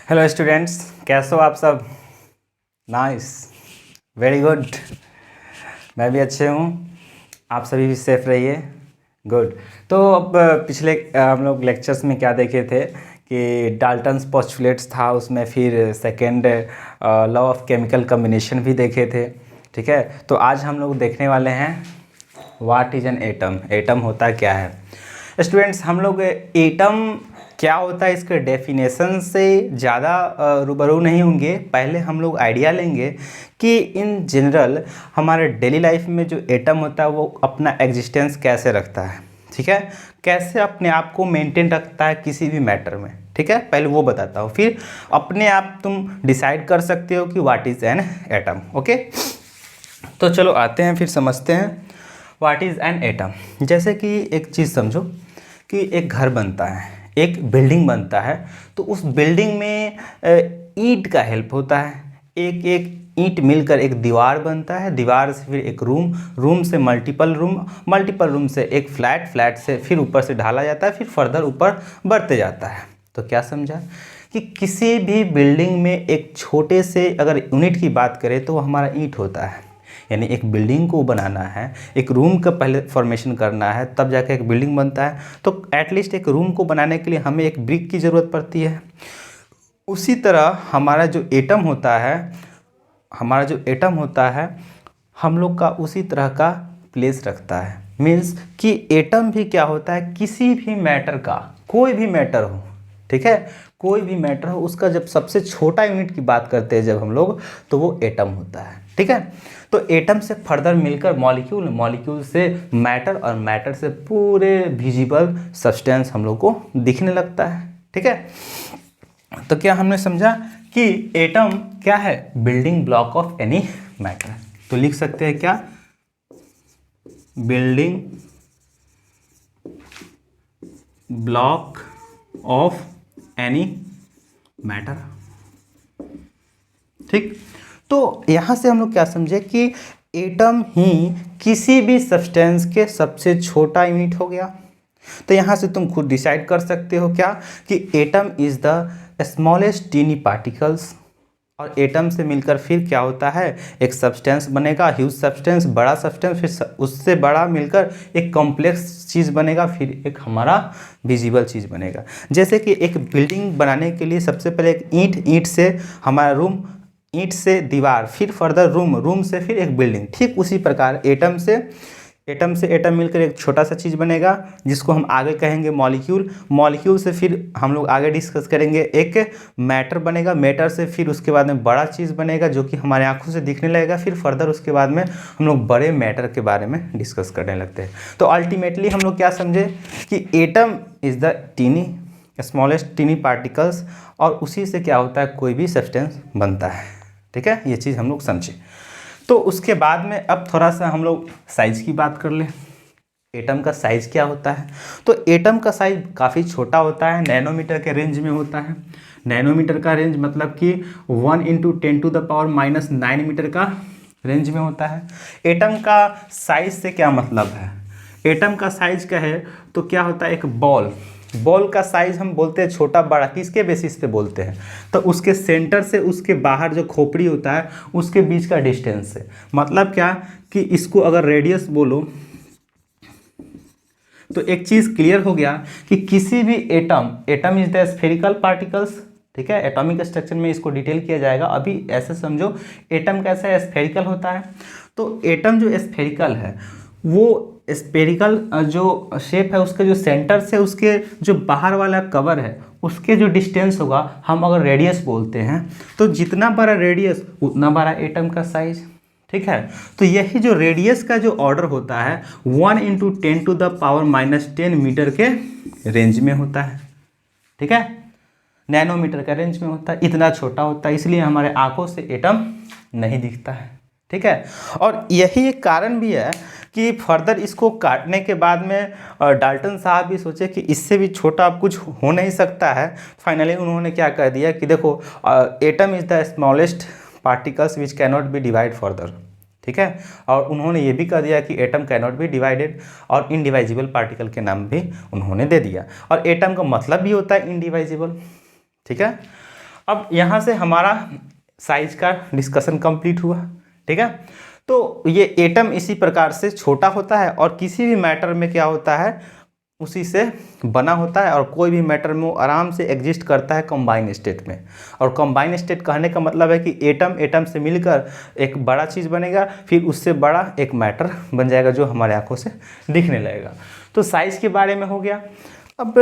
Hello students, कैसे हो आप सब? Nice, very good. मैं भी अच्छे हूँ। आप सभी भी सेफ रहिए। गुड। तो अब पिछले हम लोग लेक्चर्स में क्या देखे थे कि डाल्टन्स पोस्टुलेट्स था, उसमें फिर second law of chemical combination भी देखे थे। ठीक है, तो आज हम लोग देखने वाले हैं what is an atom. Atom होता क्या है स्टूडेंट्स? हम लोग एटम क्या होता है इसके डेफिनेशन से ज़्यादा रूबरू नहीं होंगे। पहले हम लोग आइडिया लेंगे कि इन जनरल हमारे डेली लाइफ में जो एटम होता है वो अपना एग्जिस्टेंस कैसे रखता है। ठीक है, कैसे अपने आप को मेंटेन रखता है किसी भी मैटर में। ठीक है, पहले वो बताता हूँ, फिर अपने आप तुम डिसाइड कर सकते हो कि what is an atom. Okay, तो चलो आते हैं, फिर समझते हैं व्हाट इज़ एन एटम। जैसे कि एक चीज़ समझो कि एक घर बनता है, एक बिल्डिंग बनता है, तो उस बिल्डिंग में ईंट का हेल्प होता है। एक एक ईंट मिलकर एक दीवार बनता है, दीवार से फिर एक रूम, रूम से मल्टीपल रूम, मल्टीपल रूम से एक फ्लैट, फ्लैट से फिर ऊपर से ढाला जाता है, फिर फर्दर ऊपर बढ़ते जाता है। तो क्या समझा कि किसी भी बिल्डिंग में एक छोटे से अगर यूनिट की बात करें तो वो हमारा ईंट होता है। यानी एक बिल्डिंग को बनाना है, एक रूम का पहले फॉर्मेशन करना है, तब जाके एक बिल्डिंग बनता है। तो एटलीस्ट एक रूम को बनाने के लिए हमें एक ब्रिक की ज़रूरत पड़ती है। उसी तरह हमारा जो एटम होता है, हम लोग का उसी तरह का प्लेस रखता है। मीन्स कि एटम भी क्या होता है, किसी भी मैटर का, कोई भी मैटर हो, ठीक है, कोई भी मैटर हो, उसका जब सबसे छोटा यूनिट की बात करते हैं जब हम लोग, तो वो एटम होता है। ठीक है, तो एटम से फर्दर मिलकर मॉलिक्यूल, मॉलिक्यूल से मैटर, और मैटर से पूरे विजिबल सब्सटेंस हम लोग को दिखने लगता है। ठीक है, तो क्या हमने समझा कि एटम क्या है? Building block of any matter. तो लिख सकते हैं क्या? Building block of any matter. ठीक, तो यहां से हम लोग क्या समझे कि एटम ही किसी भी सब्सटेंस के सबसे छोटा यूनिट हो गया। तो यहां से तुम खुद डिसाइड कर सकते हो क्या कि atom is the smallest tiny particles, और एटम से मिलकर फिर क्या होता है, एक सब्सटेंस बनेगा, ह्यूज सब्सटेंस, बड़ा सब्सटेंस, फिर उससे बड़ा मिलकर एक कॉम्प्लेक्स चीज़ बनेगा, फिर एक हमारा विजिबल चीज़ बनेगा। जैसे कि एक बिल्डिंग बनाने के लिए सबसे पहले एक ईंट, ईंट से हमारा रूम, ईंट से दीवार, फिर फर्दर रूम, रूम से फिर एक बिल्डिंग। ठीक उसी प्रकार एटम से एटम मिलकर एक छोटा सा चीज़ बनेगा जिसको हम आगे कहेंगे मॉलिक्यूल, मॉलिक्यूल से फिर हम लोग आगे डिस्कस करेंगे एक मैटर बनेगा, मैटर से फिर उसके बाद में बड़ा चीज़ बनेगा जो कि हमारे आंखों से दिखने लगेगा, फिर फर्दर उसके बाद में हम लोग बड़े मैटर के बारे में डिस्कस करने लगते हैं। तो अल्टीमेटली हम लोग क्या समझे कि atom is the tiny smallest tiny particles, और उसी से क्या होता है, कोई भी सब्सटेंस बनता है। ठीक है, ये चीज़ हम लोग समझे। तो उसके बाद में अब थोड़ा सा हम लोग साइज की बात कर लें। एटम का साइज क्या होता है? तो एटम का साइज काफ़ी छोटा होता है, नैनोमीटर के रेंज में होता है। नैनोमीटर का रेंज मतलब कि 1 × 10⁻⁹ मीटर का रेंज में होता है। एटम का साइज से क्या मतलब है? एटम का साइज का है तो क्या होता है, एक बॉल, बॉल का साइज हम बोलते हैं छोटा बड़ा, किसके बेसिस पे बोलते हैं? तो उसके सेंटर से उसके बाहर जो खोपड़ी होता है उसके बीच का डिस्टेंस से। मतलब क्या कि इसको अगर रेडियस बोलो तो एक चीज़ क्लियर हो गया कि किसी भी atom is the spherical particles. ठीक है, एटॉमिक स्ट्रक्चर में इसको डिटेल किया जाएगा, अभी ऐसे समझो एटम कैसा है, स्फेरिकल होता है। तो एटम जो स्फेरिकल है, वो स्पेरिकल जो शेप है उसके जो सेंटर से उसके जो बाहर वाला कवर है उसके जो डिस्टेंस होगा, हम अगर रेडियस बोलते हैं तो जितना बड़ा रेडियस उतना बड़ा एटम का साइज। ठीक है, तो यही जो रेडियस का जो ऑर्डर होता है 1 × 10⁻⁻10 मीटर के रेंज में होता है। ठीक है, नैनोमीटर का रेंज में होता है, इतना छोटा होता है, इसलिए हमारे आंखों से एटम नहीं दिखता है। ठीक है, और यही एक कारण भी है कि फर्दर इसको काटने के बाद में डाल्टन साहब भी सोचे कि इससे भी छोटा अब कुछ हो नहीं सकता है। फाइनली उन्होंने क्या कह दिया कि देखो atom is the smallest particles which cannot be divide further. ठीक है, और उन्होंने ये भी कह दिया कि एटम कैनॉट बी डिवाइडेड, और इनडिवाइजिबल पार्टिकल के नाम भी उन्होंने दे दिया। और एटम का मतलब भी होता है इनडिवाइजिबल। ठीक है, अब यहाँ से हमारा साइज का डिस्कशन कंप्लीट हुआ, ठीक है। तो ये एटम इसी प्रकार से छोटा होता है और किसी भी मैटर में क्या होता है, उसी से बना होता है, और कोई भी मैटर में वो आराम से एग्जिस्ट करता है कंबाइन स्टेट में। और कंबाइन स्टेट कहने का मतलब है कि एटम एटम से मिलकर एक बड़ा चीज़ बनेगा, फिर उससे बड़ा एक मैटर बन जाएगा जो हमारे आंखों से दिखने लगेगा। तो साइज़ के बारे में हो गया। अब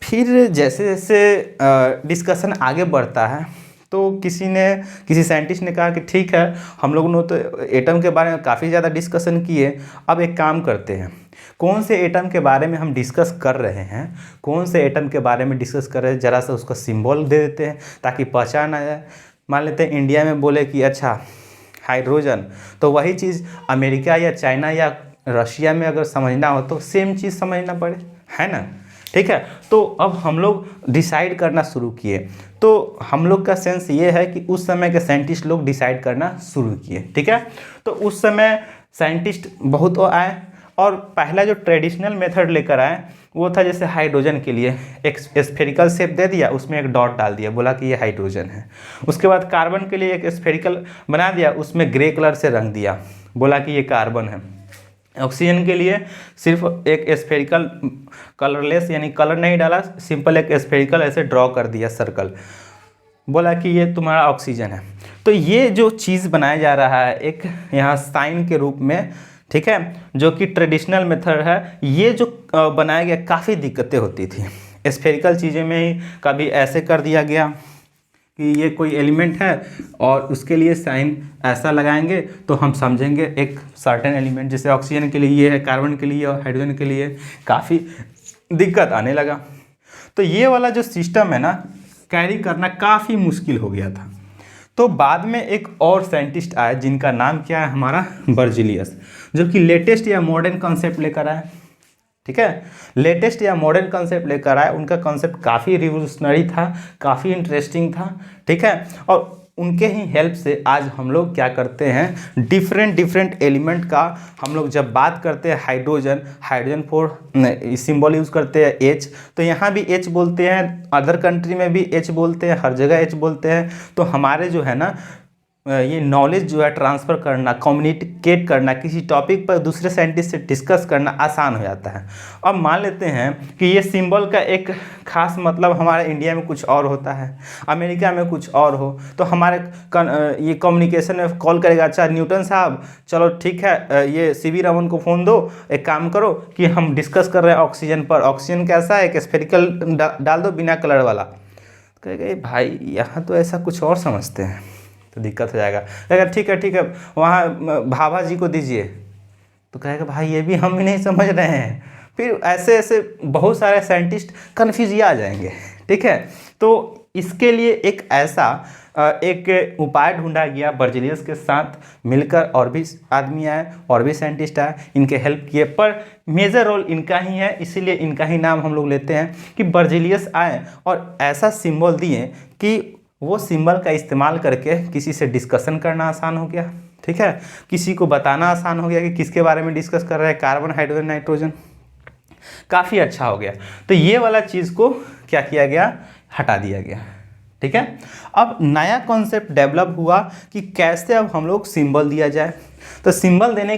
फिर जैसे जैसे डिस्कशन आगे बढ़ता है तो किसी साइंटिस्ट ने कहा कि ठीक है, हम लोगों ने तो एटम के बारे में काफ़ी ज़्यादा डिस्कशन किए, अब एक काम करते हैं, कौन से एटम के बारे में हम डिस्कस कर रहे हैं, कौन से एटम के बारे में डिस्कस कर रहे हैं, ज़रा सा उसका सिंबल दे देते हैं ताकि पहचान आ जाए। मान लेते हैं इंडिया में बोले कि अच्छा हाइड्रोजन, तो वही चीज़ अमेरिका या चाइना या रशिया में अगर समझना हो तो सेम चीज़ समझना पड़े, है ना, ठीक है। तो अब हम लोग डिसाइड करना शुरू किए। तो हम लोग का सेंस ये है कि उस समय के साइंटिस्ट लोग डिसाइड करना शुरू किए, ठीक है। तो उस समय साइंटिस्ट बहुत आए और पहला जो ट्रेडिशनल मेथड लेकर आए वो था, जैसे हाइड्रोजन के लिए एक स्फेरिकल शेप दे दिया, उसमें एक डॉट डाल दिया, बोला कि ये हाइड्रोजन है। उसके बाद कार्बन के लिए एक स्फेरिकल बना दिया, उसमें ग्रे कलर से रंग दिया, बोला कि ये कार्बन है। ऑक्सीजन के लिए सिर्फ एक स्फेरिकल कलरलेस यानी कलर नहीं डाला, सिंपल एक स्फेरिकल ऐसे ड्रॉ कर दिया सर्कल, बोला कि ये तुम्हारा ऑक्सीजन है। तो ये जो चीज़ बनाया जा रहा है एक यहाँ साइन के रूप में, ठीक है, जो कि ट्रेडिशनल मेथड है, ये जो बनाया गया काफ़ी दिक्कतें होती थी। स्फेरिकल चीज़ें में ही कभी ऐसे कर दिया गया कि ये कोई एलिमेंट है और उसके लिए साइन ऐसा लगाएंगे तो हम समझेंगे एक सर्टेन एलिमेंट, जैसे ऑक्सीजन के लिए ये है, कार्बन के लिए और हाइड्रोजन के लिए, काफ़ी दिक्कत आने लगा। तो ये वाला जो सिस्टम है ना, कैरी करना काफ़ी मुश्किल हो गया था। तो बाद में एक और साइंटिस्ट आए जिनका नाम क्या है, हमारा बर्जीलियस, जो कि लेटेस्ट या मॉडर्न कॉन्सेप्ट लेकर आए, ठीक है। लेटेस्ट या मॉडर्न कॉन्सेप्ट लेकर आए, उनका कॉन्सेप्ट काफ़ी रिवोल्यूशनरी था, काफ़ी इंटरेस्टिंग था, ठीक है। और उनके ही हेल्प से आज हम लोग क्या करते हैं, डिफरेंट एलिमेंट का हम लोग जब बात करते हैं, हाइड्रोजन फॉर सिंबल यूज़ करते हैं एच, तो यहाँ भी एच बोलते हैं, अदर कंट्री में भी एच बोलते हैं, हर जगह एच बोलते हैं। तो हमारे जो है ना ये नॉलेज जो है ट्रांसफ़र करना, कम्युनिकेट करना, किसी टॉपिक पर दूसरे साइंटिस्ट से डिस्कस करना आसान हो जाता है। अब मान लेते हैं कि ये सिंबल का एक खास मतलब हमारे इंडिया में कुछ और होता है, अमेरिका में कुछ और हो, तो हमारे ये कम्युनिकेशन में कॉल करेगा, अच्छा न्यूटन साहब चलो ठीक है, ये सीवी रमन को फ़ोन दो, एक काम करो कि हम डिस्कस कर रहे हैं ऑक्सीजन पर, ऑक्सीजन कैसा है, एक स्फेरिकल डाल दो बिना कलर वाला। कहेगा भाई यहाँ तो ऐसा कुछ और समझते हैं, तो दिक्कत हो जाएगा। अगर ठीक है वहाँ भाभा जी को दीजिए, तो कहेगा भाई ये भी हम ही नहीं समझ रहे हैं। फिर ऐसे ऐसे बहुत सारे साइंटिस्ट कन्फ्यूज आ जाएंगे, ठीक है। तो इसके लिए एक ऐसा एक उपाय ढूंढा गया, बर्जीलियस के साथ मिलकर और भी आदमी आए और भी साइंटिस्ट आए, इनके हेल्प किए, पर मेजर रोल इनका ही है, इसीलिए इनका ही नाम हम लोग लेते हैं कि बर्जीलियस आए और ऐसा सिंबल दिए कि वो सिंबल का इस्तेमाल करके किसी से डिस्कशन करना आसान हो गया, ठीक है, किसी को बताना आसान हो गया कि किसके बारे में डिस्कस कर रहे हैं, कार्बन, हाइड्रोजन, नाइट्रोजन, काफ़ी अच्छा हो गया। तो ये वाला चीज़ को क्या किया गया, हटा दिया गया, ठीक है। अब नया कॉन्सेप्ट डेवलप हुआ कि कैसे अब हम लोग सिंबल दिया जाए। तो सिंबल देने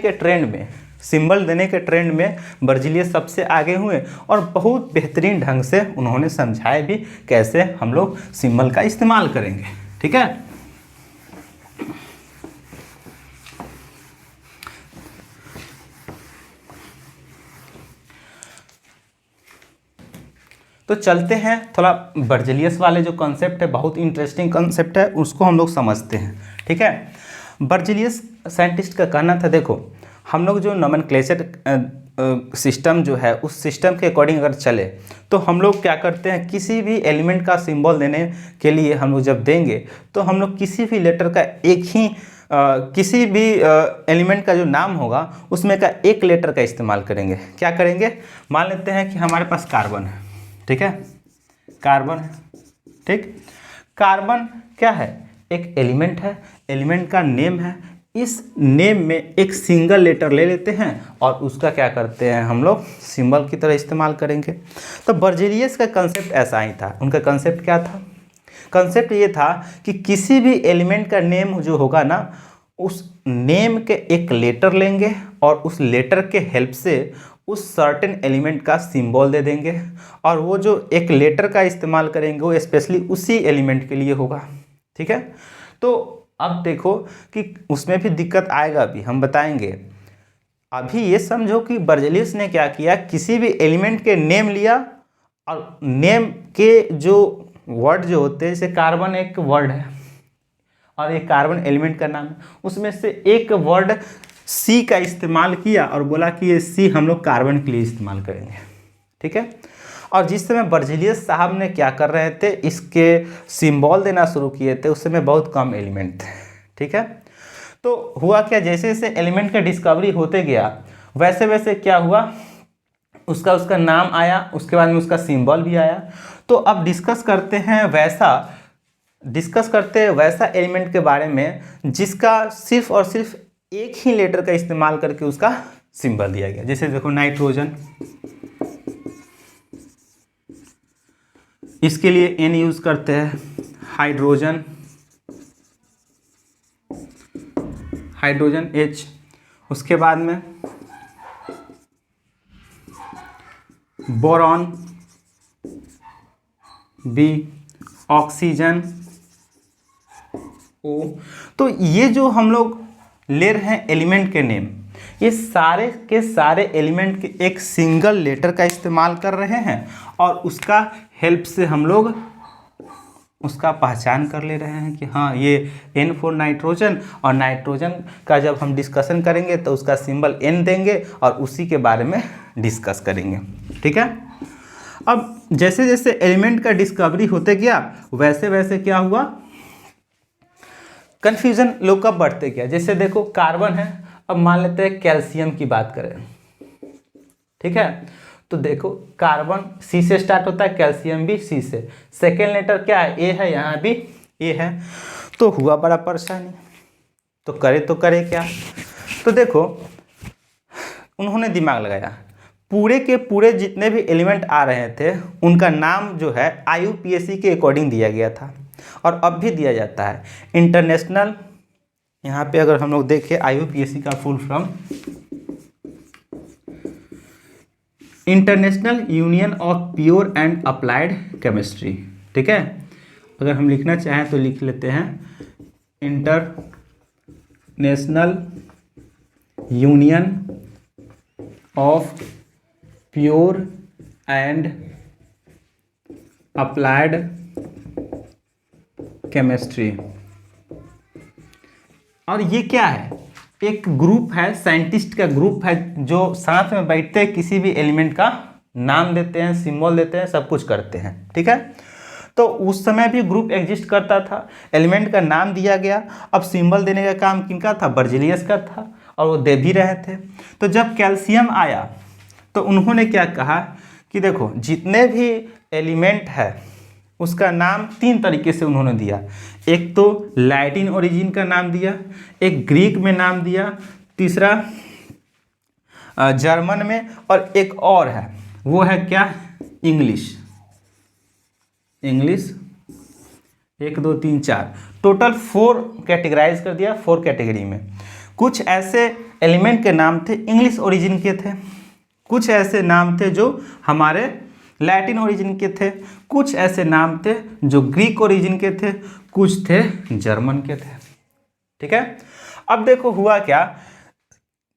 के ट्रेंड में बर्जीलियस सबसे आगे हुए और बहुत बेहतरीन ढंग से उन्होंने समझाया भी कैसे हम लोग सिंबल का इस्तेमाल करेंगे, ठीक है। तो चलते हैं थोड़ा बर्जीलियस वाले जो कॉन्सेप्ट है, बहुत इंटरेस्टिंग कॉन्सेप्ट है, उसको हम लोग समझते हैं, ठीक है। बर्जीलियस साइंटिस्ट का कहना था, देखो हम लोग जो नोमेनक्लेचर सिस्टम जो है उस सिस्टम के अकॉर्डिंग अगर चले तो हम लोग क्या करते हैं, किसी भी एलिमेंट का सिंबल देने के लिए हम लोग जब देंगे तो हम लोग किसी भी लेटर का एक ही किसी भी एलिमेंट का जो नाम होगा उसमें का एक लेटर का इस्तेमाल करेंगे। क्या करेंगे, मान लेते हैं कि हमारे पास कार्बन है, ठीक है, कार्बन है, ठीक। कार्बन क्या है, एक एलिमेंट है, एलिमेंट का नेम है, इस नेम में एक सिंगल लेटर ले लेते हैं और उसका क्या करते हैं हम लोग सिंबल की तरह इस्तेमाल करेंगे। तो बर्जीलियस का कंसेप्ट ऐसा ही था। उनका कंसेप्ट क्या था, कंसेप्ट ये था कि किसी भी एलिमेंट का नेम जो होगा ना, उस नेम के एक लेटर लेंगे और उस लेटर के हेल्प से उस सर्टेन एलिमेंट का सिंबल दे देंगे, और वो जो एक लेटर का इस्तेमाल करेंगे वो स्पेशली उसी एलिमेंट के लिए होगा। ठीक है, तो अब देखो कि उसमें भी दिक्कत आएगा, भी हम बताएंगे। अभी ये समझो कि बर्जेलियस ने क्या किया, किसी भी एलिमेंट के नेम लिया और नेम के जो वर्ड जो होते हैं, जैसे कार्बन एक वर्ड है और एक कार्बन एलिमेंट का नाम है, उसमें से एक वर्ड सी का इस्तेमाल किया और बोला कि ये सी हम लोग कार्बन के लिए इस्तेमाल करेंगे। ठीक है, और जिस समय बर्जेलियस साहब ने क्या कर रहे थे, इसके सिंबल देना शुरू किए थे, उस समय बहुत कम एलिमेंट थे। ठीक है, तो हुआ क्या, जैसे जैसे एलिमेंट का डिस्कवरी होते गया वैसे वैसे क्या हुआ, उसका नाम आया, उसके बाद में उसका सिंबल भी आया। तो अब डिस्कस करते हैं वैसा एलिमेंट के बारे में जिसका सिर्फ और सिर्फ एक ही लेटर का इस्तेमाल करके उसका सिंबल दिया गया। जैसे देखो नाइट्रोजन, इसके लिए N यूज करते हैं। हाइड्रोजन H, उसके बाद में बोरॉन B, ऑक्सीजन O। तो ये जो हम लोग ले रहे हैं एलिमेंट के नेम, ये सारे के सारे एलिमेंट के एक सिंगल लेटर का इस्तेमाल कर रहे हैं और उसका हेल्प से हम लोग उसका पहचान कर ले रहे हैं कि हाँ ये N फॉर नाइट्रोजन, और नाइट्रोजन का जब हम डिस्कशन करेंगे तो उसका सिंबल N देंगे और उसी के बारे में डिस्कस करेंगे। ठीक है, अब जैसे जैसे एलिमेंट का डिस्कवरी होते गया वैसे वैसे क्या हुआ, कन्फ्यूजन लोग का बढ़ते गया। जैसे देखो कार्बन है, अब मान लेते हैं कैल्शियम की बात करें। ठीक है, तो देखो कार्बन C से स्टार्ट होता है, कैल्शियम भी C से, सेकेंड लेटर क्या है, A है, यहाँ भी A है। तो हुआ बड़ा परेशानी, तो करे क्या, तो देखो उन्होंने दिमाग लगाया, पूरे के पूरे जितने भी एलिमेंट आ रहे थे उनका नाम जो है IUPAC के अकॉर्डिंग दिया गया था और अब भी दिया जाता है। इंटरनेशनल, यहाँ पे अगर हम लोग देखें IUPAC का full form international union of pure and applied chemistry. ठीक है, अगर हम लिखना चाहें तो लिख लेते हैं international union of pure and applied chemistry. और ये क्या है, एक ग्रुप है, साइंटिस्ट का ग्रुप है जो साथ में बैठते हैं, किसी भी एलिमेंट का नाम देते हैं, सिंबल देते हैं, सब कुछ करते हैं। ठीक है, तो उस समय भी ग्रुप एग्जिस्ट करता था, एलिमेंट का नाम दिया गया, अब सिंबल देने का काम किनका था, बर्जेलियस का था, और वो दे भी रहे थे। तो जब कैल्शियम आया तो उन्होंने क्या कहा कि देखो जितने भी एलिमेंट है उसका नाम तीन तरीके से उन्होंने दिया, एक तो लैटिन ओरिजिन का नाम दिया, एक ग्रीक में नाम दिया, तीसरा जर्मन में, और एक और है वो है क्या, इंग्लिश 1 2 3 4, टोटल 4 कैटेगराइज कर दिया, 4 कैटेगरी में। कुछ ऐसे एलिमेंट के नाम थे इंग्लिश ओरिजिन के थे, कुछ ऐसे नाम थे जो हमारे लैटिन ओरिजिन के थे, कुछ ऐसे नाम थे जो ग्रीक ओरिजिन के थे, कुछ थे जर्मन के थे। ठीक है, अब देखो हुआ क्या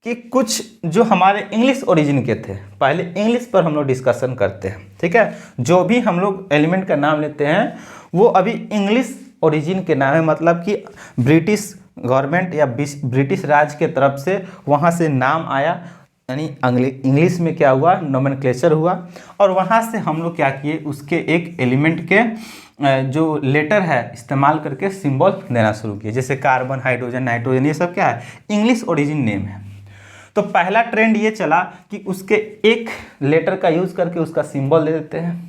कि कुछ जो हमारे इंग्लिश ओरिजिन के थे, पहले इंग्लिश पर हम लोग डिस्कशन करते हैं। ठीक है, जो भी हम लोग एलिमेंट का नाम लेते हैं वो अभी इंग्लिश ओरिजिन के नाम है, मतलब कि ब्रिटिश गवर्नमेंट या ब्रिटिश राज के तरफ से वहाँ से नाम आया, यानी इंग्लिश में क्या हुआ, नोमेनक्लेचर हुआ, और वहाँ से हम लोग क्या किए, उसके एक एलिमेंट के जो लेटर है इस्तेमाल करके सिंबल देना शुरू किए। जैसे कार्बन, हाइड्रोजन, नाइट्रोजन, ये सब क्या है, इंग्लिश ओरिजिन नेम है। तो पहला ट्रेंड ये चला कि उसके एक लेटर का यूज़ करके उसका सिंबल दे देते हैं।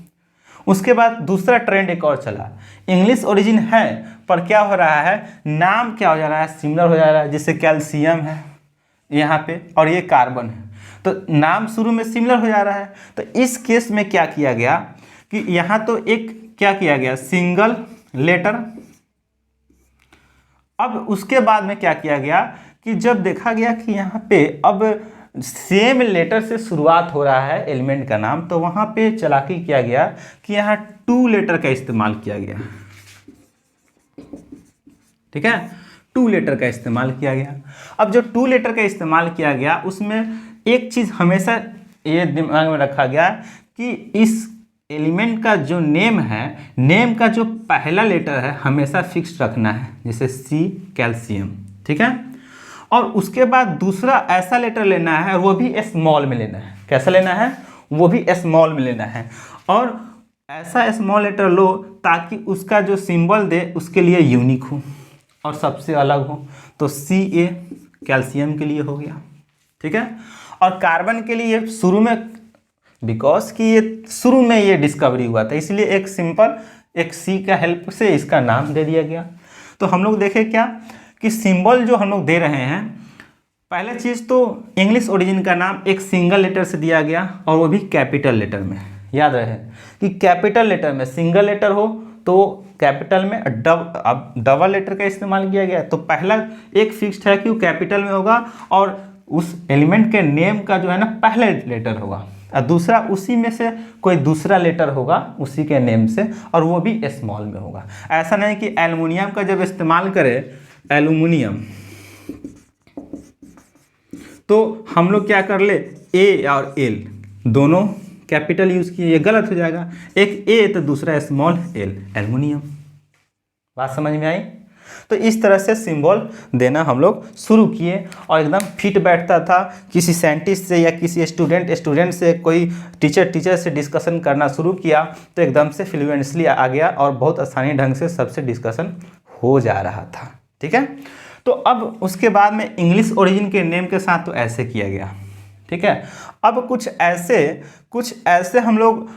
उसके बाद दूसरा ट्रेंड एक और चला, इंग्लिश ओरिजिन है पर क्या हो रहा है, नाम क्या हो जा रहा है, सिमिलर हो जा रहा है। जैसे कैल्शियम है यहाँ पे और ये कार्बन है, तो नाम शुरू में सिमिलर हो जा रहा है। तो इस केस में क्या किया गया कि यहाँ तो एक क्या किया गया, सिंगल लेटर। अब उसके बाद में क्या किया गया कि जब देखा गया कि यहाँ पे अब सेम लेटर से शुरुआत हो रहा है एलिमेंट का नाम, तो वहाँ पे चालाकी किया गया कि यहाँ टू लेटर का इस्तेमाल किया गया। ठीक है, टू लेटर का इस्तेमाल किया गया। अब जो टू लेटर का इस्तेमाल किया गया उसमें एक चीज़ हमेशा ये दिमाग में रखा गया कि इस एलिमेंट का जो नेम है, नेम का जो पहला लेटर है हमेशा फिक्स रखना है, जैसे सी कैल्शियम। ठीक है, और उसके बाद दूसरा ऐसा लेटर लेना है और वो भी स्मॉल में लेना है। कैसा लेना है? वो भी स्मॉल में लेना है, और ऐसा स्मॉल लेटर लो ताकि उसका जो सिंबल दे उसके लिए यूनिक हो और सबसे अलग हो। तो सी ए कैल्शियम के लिए हो गया। ठीक है, और कार्बन के लिए शुरू में, बिकॉज कि ये शुरू में ये डिस्कवरी हुआ था, इसलिए एक सिंपल एक सी का हेल्प से इसका नाम दे दिया गया। तो हम लोग देखें क्या कि सिंबल जो हम लोग दे रहे हैं, पहले चीज़ तो इंग्लिश ओरिजिन का नाम एक सिंगल लेटर से दिया गया और वो भी कैपिटल लेटर में। याद रहे कि कैपिटल लेटर में सिंगल लेटर हो तो कैपिटल में, अब डबल लेटर का इस्तेमाल किया गया। तो पहला एक फिक्स्ड है कि वो कैपिटल में होगा और उस एलिमेंट के नेम का जो है ना पहले लेटर होगा, और दूसरा उसी में से कोई दूसरा लेटर होगा उसी के नेम से, और वो भी स्मॉल में होगा। ऐसा नहीं कि एल्युमिनियम का जब इस्तेमाल करें, एल्युमिनियम, तो हम लोग क्या कर ले, ए और एल दोनों कैपिटल यूज किए, ये गलत हो जाएगा। एक ए तो दूसरा स्मॉल एल, एल्युमिनियम। बात समझ में आई? तो इस तरह से सिंबल देना हम लोग शुरू किए और एकदम फिट बैठता था। किसी साइंटिस्ट से या किसी स्टूडेंट से, कोई टीचर से डिस्कशन करना शुरू किया तो एकदम से फ्लुएंटली आ गया और बहुत आसानी ढंग से सबसे डिस्कशन हो जा रहा था। ठीक है, तो अब उसके बाद में इंग्लिश ओरिजिन के नेम के साथ तो ऐसे किया गया। ठीक है, अब कुछ ऐसे हम लोग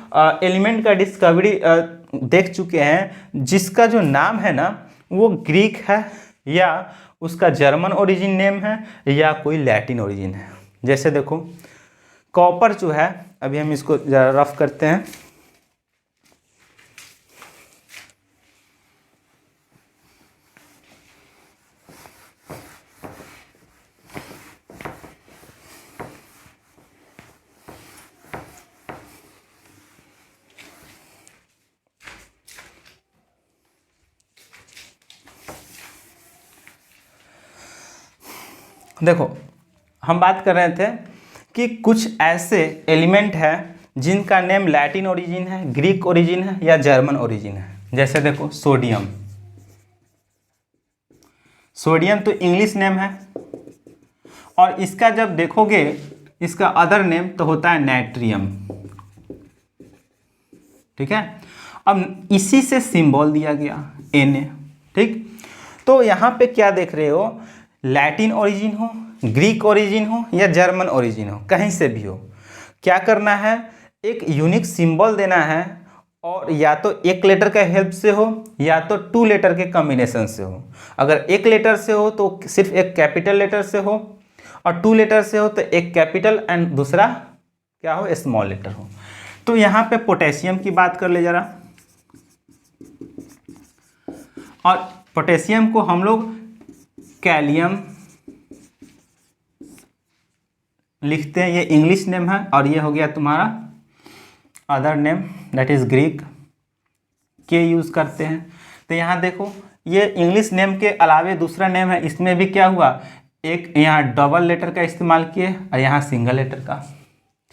एलिमेंट का डिस्कवरी देख चुके हैं जिसका जो नाम है ना वो ग्रीक है, या उसका जर्मन ओरिजिन नेम है, या कोई लैटिन ओरिजिन है। जैसे देखो कॉपर जो है, अभी हम इसको जरा रफ करते हैं। देखो हम बात कर रहे थे कि कुछ ऐसे एलिमेंट है जिनका नेम लैटिन ओरिजिन है, ग्रीक ओरिजिन है, या जर्मन ओरिजिन है। जैसे देखो सोडियम, सोडियम तो इंग्लिश नेम है, और इसका जब देखोगे इसका अदर नेम तो होता है नाइट्रियम। ठीक है, अब इसी से सिंबल दिया गया Na। ठीक, तो यहाँ पे क्या देख रहे हो, लैटिन ओरिजिन हो, ग्रीक ओरिजिन हो, या जर्मन ओरिजिन हो, कहीं से भी हो, क्या करना है, एक यूनिक सिंबल देना है, और या तो एक लेटर का हेल्प से हो या तो टू लेटर के कॉम्बिनेशन से हो। अगर एक लेटर से हो तो सिर्फ एक कैपिटल लेटर से हो, और टू लेटर से हो तो एक कैपिटल एंड दूसरा क्या हो, स्मॉल लेटर हो। तो यहाँ पे पोटेशियम की बात कर ले जरा, और पोटेशियम को हम लोग कैलियम लिखते हैं, ये इंग्लिश नेम है, और ये हो गया तुम्हारा other name that is Greek, के यूज़ करते हैं। तो यहाँ देखो ये इंग्लिश नेम के अलावे दूसरा नेम है, इसमें भी क्या हुआ, एक यहाँ डबल लेटर का इस्तेमाल किए और यहाँ सिंगल लेटर का।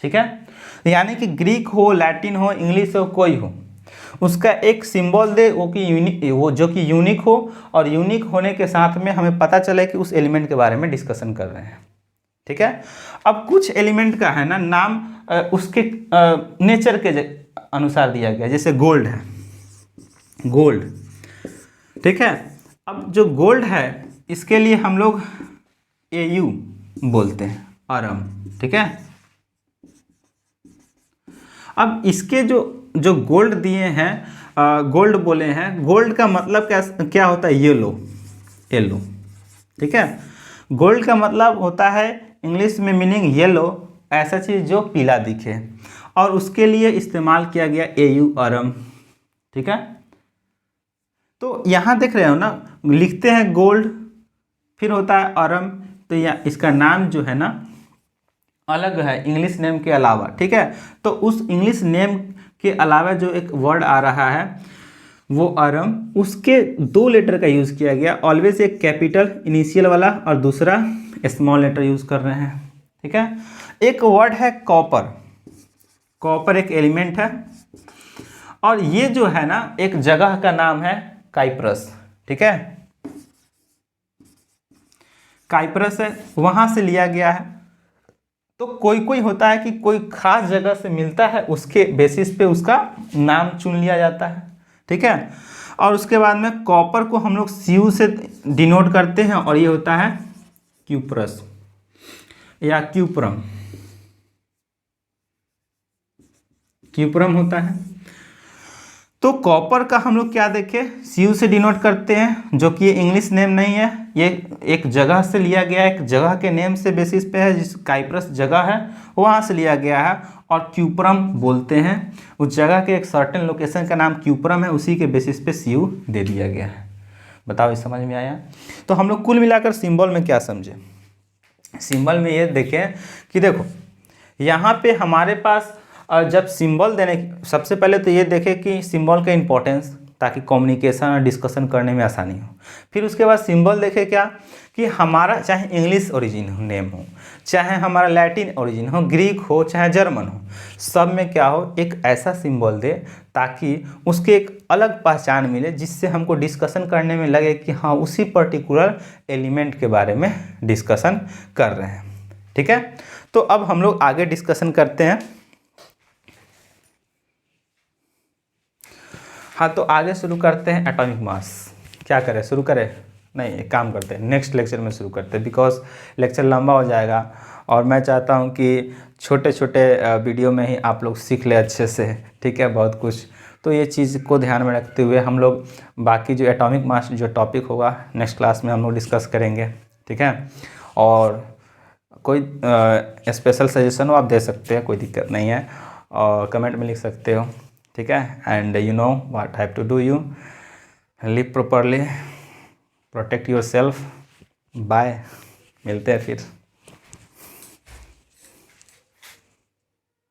ठीक है, यानी कि ग्रीक हो, लैटिन हो, इंग्लिश हो, कोई हो, उसका एक सिंबल दे वो जो कि यूनिक हो, और यूनिक होने के साथ में हमें पता चले कि उस एलिमेंट के बारे में डिस्कशन कर रहे हैं। ठीक है, अब कुछ एलिमेंट का है ना नाम उसके नेचर के अनुसार दिया गया, जैसे गोल्ड है, गोल्ड। ठीक है, अब जो गोल्ड है इसके लिए हम लोग AU बोलते हैं, आरम। ठीक है, अब इसके जो गोल्ड दिए हैं, गोल्ड बोले हैं, गोल्ड का मतलब क्या होता है, येलो। ठीक है, गोल्ड का मतलब होता है इंग्लिश में मीनिंग येलो, ऐसा चीज़ जो पीला दिखे, और उसके लिए इस्तेमाल किया गया AU आरम। ठीक है, तो यहाँ देख रहे हो ना, लिखते हैं गोल्ड, फिर होता है अरम, तो यह इसका नाम जो है ना अलग है इंग्लिश नेम के अलावा, ठीक है। तो उस इंग्लिश नेम के अलावा जो एक वर्ड आ रहा है वो अरम, उसके 2 लेटर का यूज़ किया गया। ऑलवेज एक कैपिटल इनिशियल वाला और दूसरा स्मॉल लेटर यूज़ कर रहे हैं, ठीक है। एक वर्ड है कॉपर, कॉपर एक एलिमेंट है, और ये जो है ना एक जगह का नाम है काइप्रस, ठीक है। काइप्रस है, वहाँ से लिया गया है। तो कोई कोई होता है कि कोई खास जगह से मिलता है, उसके बेसिस पे उसका नाम चुन लिया जाता है, ठीक है। और उसके बाद में कॉपर को हम लोग CU से डिनोट करते हैं, और ये होता है क्यूप्रस या क्यूप्रम, क्यूप्रम होता है। तो कॉपर का हम लोग क्या देखें, CU से डिनोट करते हैं, जो कि ये इंग्लिश नेम नहीं है, ये एक जगह से लिया गया है, एक जगह के नेम से बेसिस पे है, जिस काइप्रस जगह है वहाँ से लिया गया है। और क्यूप्रम बोलते हैं उस जगह के एक सर्टेन लोकेशन का नाम क्यूप्रम है, उसी के बेसिस पे CU दे दिया गया है। बताओ, इस समझ में आया? तो हम लोग कुल मिलाकर सिंबल में क्या समझे? सिंबल में ये देखें कि देखो यहाँ पे हमारे पास जब सिंबल देने, सबसे पहले तो ये देखें कि सिंबल का इंपॉर्टेंस, ताकि कम्युनिकेशन और डिस्कशन करने में आसानी हो। फिर उसके बाद सिंबल देखें क्या, कि हमारा चाहे इंग्लिश ओरिजिन नेम हो, चाहे हमारा लैटिन ओरिजिन हो, ग्रीक हो, चाहे जर्मन हो, सब में क्या हो, एक ऐसा सिंबल दे ताकि उसके एक अलग पहचान मिले, जिससे हमको डिस्कशन करने में लगे कि हाँ उसी पर्टिकुलर एलिमेंट के बारे में डिस्कशन कर रहे हैं, ठीक है। तो अब हम लोग आगे डिस्कशन करते हैं। हाँ, तो आगे शुरू करते हैं एटॉमिक मास। क्या करें, शुरू करें? नहीं, एक काम करते हैं, नेक्स्ट लेक्चर में शुरू करते हैं, बिकॉज लेक्चर लंबा हो जाएगा और मैं चाहता हूँ कि छोटे छोटे वीडियो में ही आप लोग सीख ले अच्छे से, ठीक है, बहुत कुछ। तो ये चीज़ को ध्यान में रखते हुए हम लोग बाकी जो एटॉमिक मास जो टॉपिक होगा नेक्स्ट क्लास में हम लोग डिस्कस करेंगे, ठीक है। और कोई स्पेशल सजेशन हो आप दे सकते हैं, कोई दिक्कत नहीं है, और कमेंट में लिख सकते हो, ठीक है। And you know what have to do, you live properly, protect yourself. Bye, मिलते हैं फिर।